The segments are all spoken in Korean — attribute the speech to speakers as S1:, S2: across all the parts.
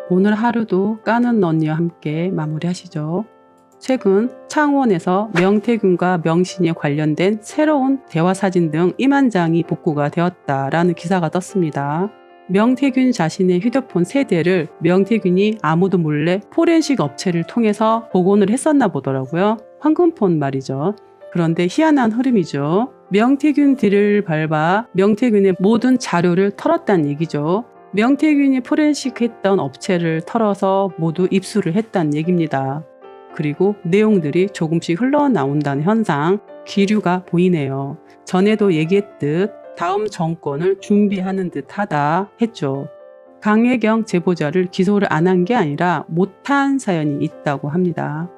S1: 오늘 하루도 까는 언니와 함께 마무리하시죠. 최근 창원에서 명태균과 명신이 관련된 새로운 대화 사진 등 이만장이 복구가 되었다라는 기사가 떴습니다. 명태균 자신의 휴대폰 세대를 명태균이 아무도 몰래 포렌식 업체를 통해서 복원을 했었나 보더라고요. 황금폰 말이죠. 그런데 희한한 흐름이죠. 명태균 뒤를 밟아 명태균의 모든 자료를 털었다는 얘기죠. 명태균이 포렌식 했던 업체를 털어서 모두 입수를 했다는 얘기입니다. 그리고 내용들이 조금씩 흘러나온다는 현상, 기류가 보이네요. 전에도 얘기했듯 다음 정권을 준비하는 듯하다 했죠. 강혜경 제보자를 기소를 안 한 게 아니라 못한 사연이 있다고 합니다.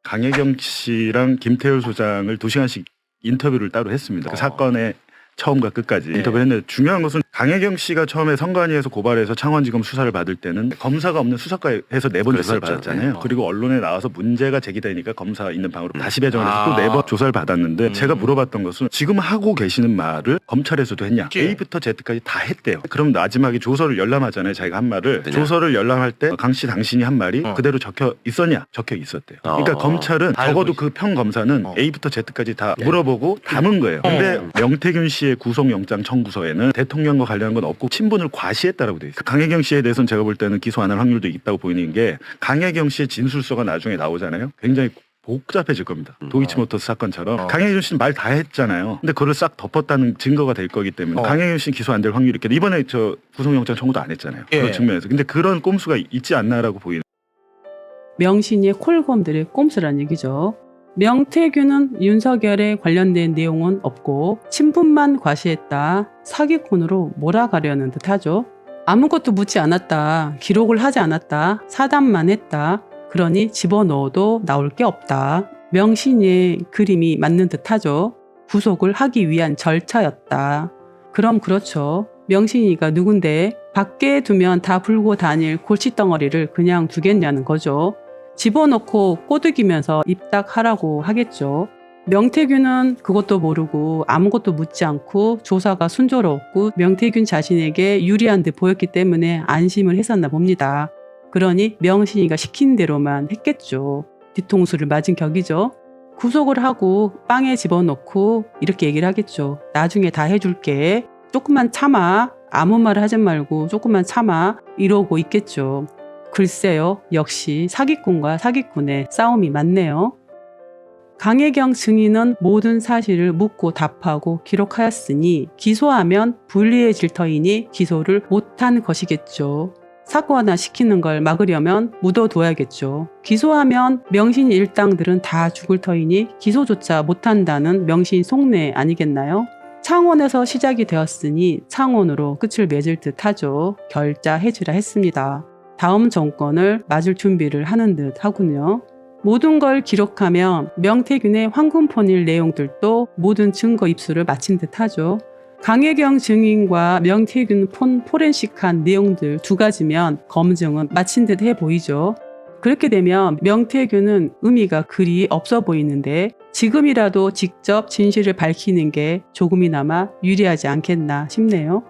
S2: 강혜경 씨랑 김태효 소장을 2시간씩 인터뷰를 따로 했습니다. 그 사건의 처음과 끝까지 인터뷰했는데 중요한 것은 강혜경 씨가 처음에 선관위에서 고발해서 창원지검 수사를 받을 때는 검사가 없는 수사과에서 4번 조사를 받았잖아요. 그리고 언론에 나와서 문제가 제기되니까 검사 있는 방으로 다시 배정을 해서 또 4번 조사를 받았는데 제가 물어봤던 것은 지금 하고 계시는 말을 검찰에서도 했냐. A부터 Z까지 다 했대요. 그럼 마지막에 조서를 열람하잖아요. 자기가 한 말을. 조서를 열람할 때 강 씨 당신이 한 말이 그대로 적혀 있었냐. 적혀 있었대요. 그러니까 검찰은 적어도 그 평검사는 A부터 Z까지 다 물어보고 담은 거예요. 근데 명태균 씨의 구속영장 청구서에는 대통령과 관련한 건 없고 친분을 과시했다라고 돼 있어요. 강혜경 씨에 대해서는 제가 볼 때는 기소 안 할 확률도 있다고 보이는 게 강혜경 씨의 진술서가 나중에 나오잖아요. 굉장히 복잡해질 겁니다. 도이치모터스 사건처럼 강혜경 씨는 말 다 했잖아요. 근데 그걸 싹 덮었다는 증거가 될 거기 때문에 강혜경 씨는 기소 안 될 확률이 있겠다. 이번에 저 구속영장 청구도 안 했잖아요. 그런 측면에서. 근데 그런 꼼수가 있지 않나라고 보이는.
S1: 명신이의 콜검들의 꼼수란 얘기죠. 명태균은 윤석열에 관련된 내용은 없고 친분만 과시했다. 사기꾼으로 몰아가려는 듯하죠. 아무것도 묻지 않았다. 기록을 하지 않았다. 사담만 했다. 그러니 집어넣어도 나올 게 없다. 명신이의 그림이 맞는 듯하죠. 구속을 하기 위한 절차였다. 그럼 그렇죠. 명신이가 누군데 밖에 두면 다 불고 다닐 골칫덩어리를 그냥 두겠냐는 거죠. 집어넣고 꼬드기면서 입닥하라고 하겠죠. 명태균은 그것도 모르고 아무것도 묻지 않고 조사가 순조로웠고 명태균 자신에게 유리한 듯 보였기 때문에 안심을 했었나 봅니다. 그러니 명신이가 시킨 대로만 했겠죠. 뒤통수를 맞은 격이죠. 구속을 하고 빵에 집어넣고 이렇게 얘기를 하겠죠. 나중에 다 해줄게. 조금만 참아. 아무 말을 하지 말고 조금만 참아. 이러고 있겠죠. 글쎄요. 역시 사기꾼과 사기꾼의 싸움이 맞네요. 강혜경 증인은 모든 사실을 묻고 답하고 기록하였으니 기소하면 불리해질 터이니 기소를 못한 것이겠죠. 사고하나 시키는 걸 막으려면 묻어둬야겠죠. 기소하면 명신 일당들은 다 죽을 터이니 기소조차 못한다는 명신 속내 아니겠나요? 창원에서 시작이 되었으니 창원으로 끝을 맺을 듯 하죠. 결자 해지라 했습니다. 다음 정권을 맞을 준비를 하는 듯 하군요. 모든 걸 기록하면 명태균의 황금폰일 내용들도 모든 증거 입수를 마친 듯 하죠. 강혜경 증인과 명태균 폰 포렌식한 내용들 2가지면 검증은 마친 듯 해 보이죠. 그렇게 되면 명태균은 의미가 그리 없어 보이는데 지금이라도 직접 진실을 밝히는 게 조금이나마 유리하지 않겠나 싶네요.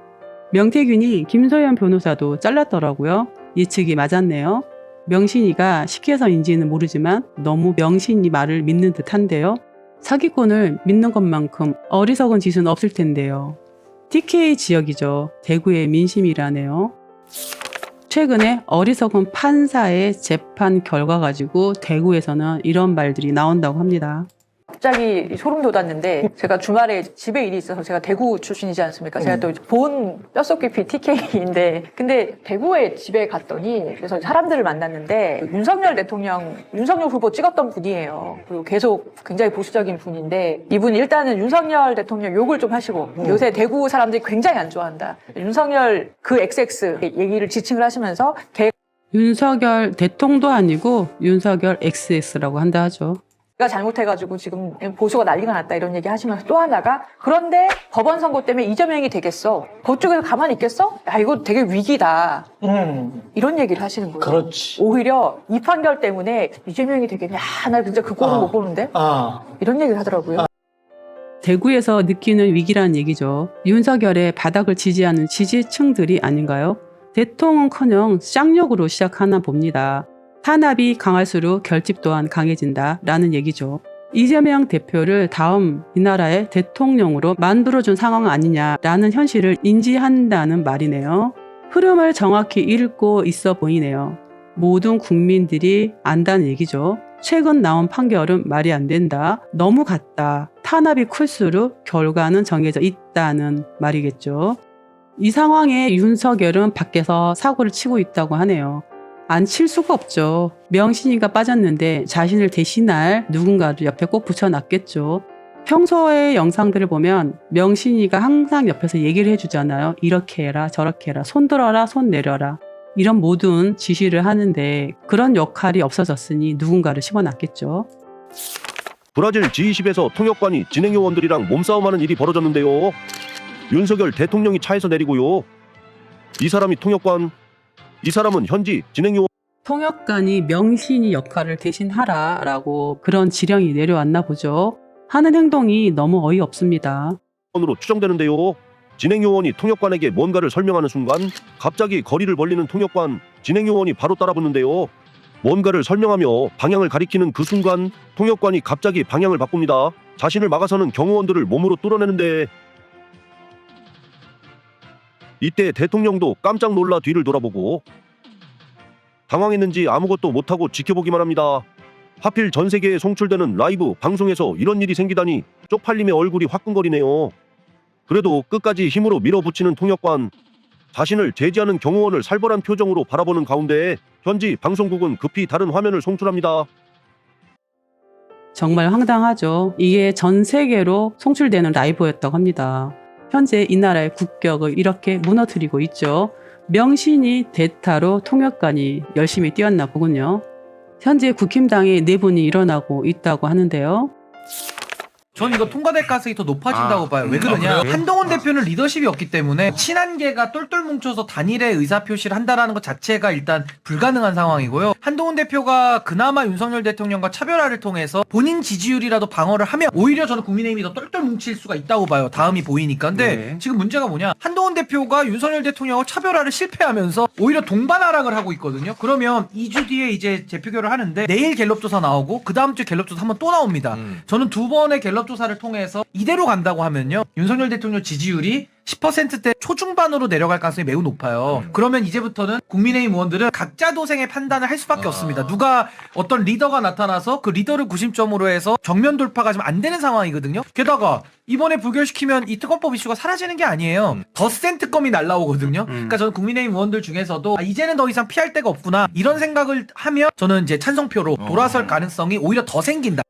S1: 명태균이 김소연 변호사도 잘랐더라고요. 예측이 맞았네요. 명신이가 시켜서인지는 모르지만 너무 명신이 말을 믿는 듯한데요. 사기꾼을 믿는 것만큼 어리석은 짓은 없을 텐데요. TK 지역이죠. 대구의 민심이라네요. 최근에 어리석은 판사의 재판 결과 가지고 대구에서는 이런 말들이 나온다고 합니다.
S3: 갑자기 소름 돋았는데 제가 주말에 집에 일이 있어서 제가 대구 출신이지 않습니까? 제가 또 본 뼛속 깊이 TK인데 근데 대구에 집에 갔더니 그래서 사람들을 만났는데 윤석열 후보 찍었던 분이에요. 그리고 계속 굉장히 보수적인 분인데 이분이 일단은 윤석열 대통령 욕을 좀 하시고 요새 대구 사람들이 굉장히 안 좋아한다. 윤석열 그 XX 얘기를 지칭을 하시면서
S1: 윤석열 대통도 아니고 윤석열 XX라고 한다 하죠.
S3: 가 잘못해가지고 지금 보수가 난리가 났다 이런 얘기 하시면서 또 하나가 그런데 법원 선고 때문에 이재명이 되겠어. 법 쪽에서 가만히 있겠어? 야 이거 되게 위기다. 이런 얘기를 하시는 거예요.
S4: 그렇지.
S3: 오히려 이 판결 때문에 이재명이 되겠냐. 나 진짜 그 꼴은 못 보는데. 이런 얘기를 하더라고요.
S1: 대구에서 느끼는 위기라는 얘기죠. 윤석열의 바닥을 지지하는 지지층들이 아닌가요? 대통은커녕 쌍욕으로 시작하나 봅니다. 탄압이 강할수록 결집 또한 강해진다 라는 얘기죠. 이재명 대표를 다음 이 나라의 대통령으로 만들어준 상황 아니냐라는 현실을 인지한다는 말이네요. 흐름을 정확히 읽고 있어 보이네요. 모든 국민들이 안다는 얘기죠. 최근 나온 판결은 말이 안 된다. 너무 같다. 탄압이 클수록 결과는 정해져 있다는 말이겠죠. 이 상황에 윤석열은 밖에서 사고를 치고 있다고 하네요. 안 칠 수가 없죠. 명신이가 빠졌는데 자신을 대신할 누군가를 옆에 꼭 붙여놨겠죠. 평소의 영상들을 보면 명신이가 항상 옆에서 얘기를 해주잖아요. 이렇게 해라, 저렇게 해라, 손 들어라, 손 내려라. 이런 모든 지시를 하는데 그런 역할이 없어졌으니 누군가를 심어놨겠죠.
S4: 브라질 G20에서 통역관이 진행요원들이랑 몸싸움하는 일이 벌어졌는데요. 윤석열 대통령이 차에서 내리고요. 이 사람이 통역관, 이 사람은 현지 진행요원.
S1: 통역관이 명신이 역할을 대신하라 라고 그런 지령이 내려왔나 보죠. 하는 행동이 너무 어이없습니다.
S4: 으로 추정되는데요. 진행요원이 통역관에게 뭔가를 설명하는 순간 갑자기 거리를 벌리는 통역관, 진행요원이 바로 따라붙는데요. 뭔가를 설명하며 방향을 가리키는 그 순간 통역관이 갑자기 방향을 바꿉니다. 자신을 막아서는 경호원들을 몸으로 뚫어내는데 이때 대통령도 깜짝 놀라 뒤를 돌아보고 당황했는지 아무것도 못하고 지켜보기만 합니다. 하필 전 세계에 송출되는 라이브 방송에서 이런 일이 생기다니 쪽팔림에 얼굴이 화끈거리네요. 그래도 끝까지 힘으로 밀어붙이는 통역관, 자신을 제지하는 경호원을 살벌한 표정으로 바라보는 가운데 현지 방송국은 급히 다른 화면을 송출합니다.
S1: 정말 황당하죠. 이게 전 세계로 송출되는 라이브였다고 합니다. 현재 이 나라의 국격을 이렇게 무너뜨리고 있죠. 명신이 대타로 통역관이 열심히 뛰었나 보군요. 현재 국힘당에 내분이 일어나고 있다고 하는데요.
S5: 저는 이거 통과될 가능성이 더 높아진다고 봐요. 왜 그러냐? 한동훈 대표는 리더십이 없기 때문에 친한계가 똘똘 뭉쳐서 단일의 의사표시를 한다라는 것 자체가 일단 불가능한 상황이고요. 한동훈 대표가 그나마 윤석열 대통령과 차별화를 통해서 본인 지지율이라도 방어를 하면 오히려 저는 국민의힘이 더 똘똘 뭉칠 수가 있다고 봐요. 다음이 보이니까. 근데 지금 문제가 뭐냐? 한동훈 대표가 윤석열 대통령과 차별화를 실패하면서 오히려 동반하락을 하고 있거든요. 그러면 2주 뒤에 이제 재표결을 하는데 내일 갤럽 조사 나오고 그 다음 주 갤럽 조사 한번 또 나옵니다. 저는 두 번의 갤럽 조사를 통해서 이대로 간다고 하면요, 윤석열 대통령 지지율이 10%대 초중반으로 내려갈 가능성이 매우 높아요. 그러면 이제부터는 국민의힘 의원들은 각자 도생의 판단을 할 수밖에 없습니다. 누가 어떤 리더가 나타나서 그 리더를 구심점으로 해서 정면 돌파가 지금 안 되는 상황이거든요. 게다가 이번에 부결시키면 이 특검법 이슈가 사라지는 게 아니에요. 더 센 특검이 날라오거든요. 그러니까 저는 국민의힘 의원들 중에서도 이제는 더 이상 피할 데가 없구나 이런 생각을 하면 저는 이제 찬성표로 돌아설 가능성이 오히려 더 생긴다.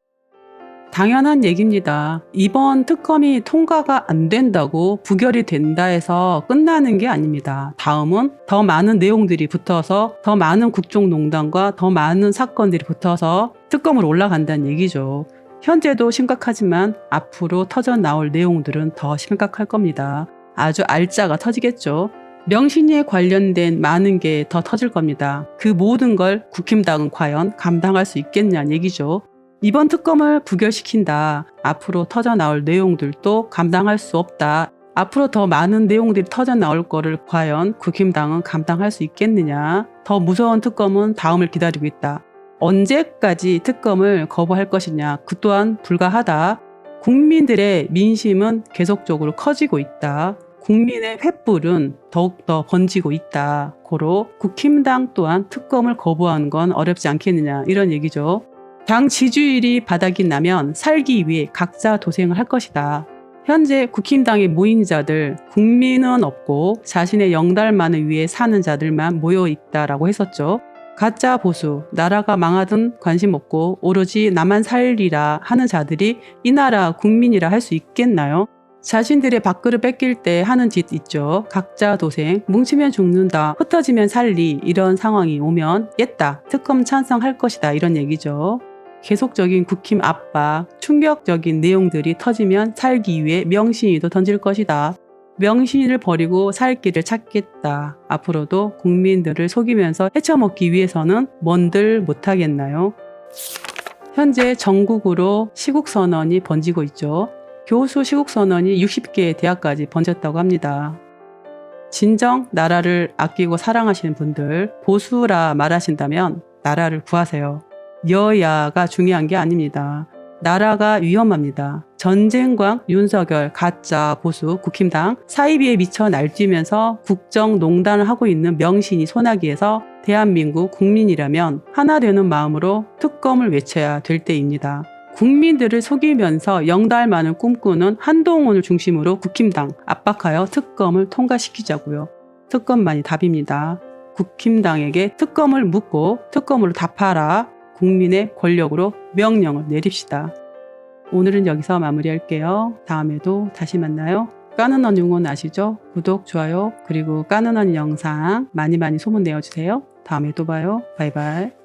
S1: 당연한 얘기입니다. 이번 특검이 통과가 안 된다고 부결이 된다 해서 끝나는 게 아닙니다. 다음은 더 많은 내용들이 붙어서 더 많은 국정농단과 더 많은 사건들이 붙어서 특검으로 올라간다는 얘기죠. 현재도 심각하지만 앞으로 터져 나올 내용들은 더 심각할 겁니다. 아주 알짜가 터지겠죠. 명신이에 관련된 많은 게 더 터질 겁니다. 그 모든 걸 국힘당은 과연 감당할 수 있겠냐는 얘기죠. 이번 특검을 부결시킨다. 앞으로 터져 나올 내용들도 감당할 수 없다. 앞으로 더 많은 내용들이 터져 나올 거를 과연 국힘당은 감당할 수 있겠느냐. 더 무서운 특검은 다음을 기다리고 있다. 언제까지 특검을 거부할 것이냐. 그 또한 불가하다. 국민들의 민심은 계속적으로 커지고 있다. 국민의 횃불은 더욱더 번지고 있다. 고로 국힘당 또한 특검을 거부하는 건 어렵지 않겠느냐. 이런 얘기죠. 당 지지율이 바닥이 나면 살기 위해 각자 도생을 할 것이다. 현재 국힘당에 모인 자들, 국민은 없고 자신의 영달만을 위해 사는 자들만 모여 있다라고 했었죠. 가짜 보수, 나라가 망하든 관심 없고 오로지 나만 살리라 하는 자들이 이 나라 국민이라 할 수 있겠나요? 자신들의 밥그릇 뺏길 때 하는 짓 있죠. 각자 도생, 뭉치면 죽는다, 흩어지면 살리 이런 상황이 오면 옛다, 특검 찬성할 것이다 이런 얘기죠. 계속적인 국힘 압박, 충격적인 내용들이 터지면 살기 위해 명신이도 던질 것이다. 명신을 버리고 살 길을 찾겠다. 앞으로도 국민들을 속이면서 헤쳐먹기 위해서는 뭔들 못하겠나요? 현재 전국으로 시국선언이 번지고 있죠. 교수 시국선언이 60개의 대학까지 번졌다고 합니다. 진정 나라를 아끼고 사랑하시는 분들, 보수라 말하신다면 나라를 구하세요. 여야가 중요한 게 아닙니다. 나라가 위험합니다. 전쟁광 윤석열, 가짜 보수, 국힘당 사이비에 미쳐 날뛰면서 국정농단을 하고 있는 명신이 소나기에서 대한민국 국민이라면 하나 되는 마음으로 특검을 외쳐야 될 때입니다. 국민들을 속이면서 영달만을 꿈꾸는 한동훈을 중심으로 국힘당 압박하여 특검을 통과시키자고요. 특검만이 답입니다. 국힘당에게 특검을 묻고 특검으로 답하라. 국민의 권력으로 명령을 내립시다. 오늘은 여기서 마무리할게요. 다음에도 다시 만나요. 까는언 용어는 아시죠? 구독, 좋아요, 그리고 까는언 영상 많이 소문 내어주세요. 다음에 또 봐요. 바이바이.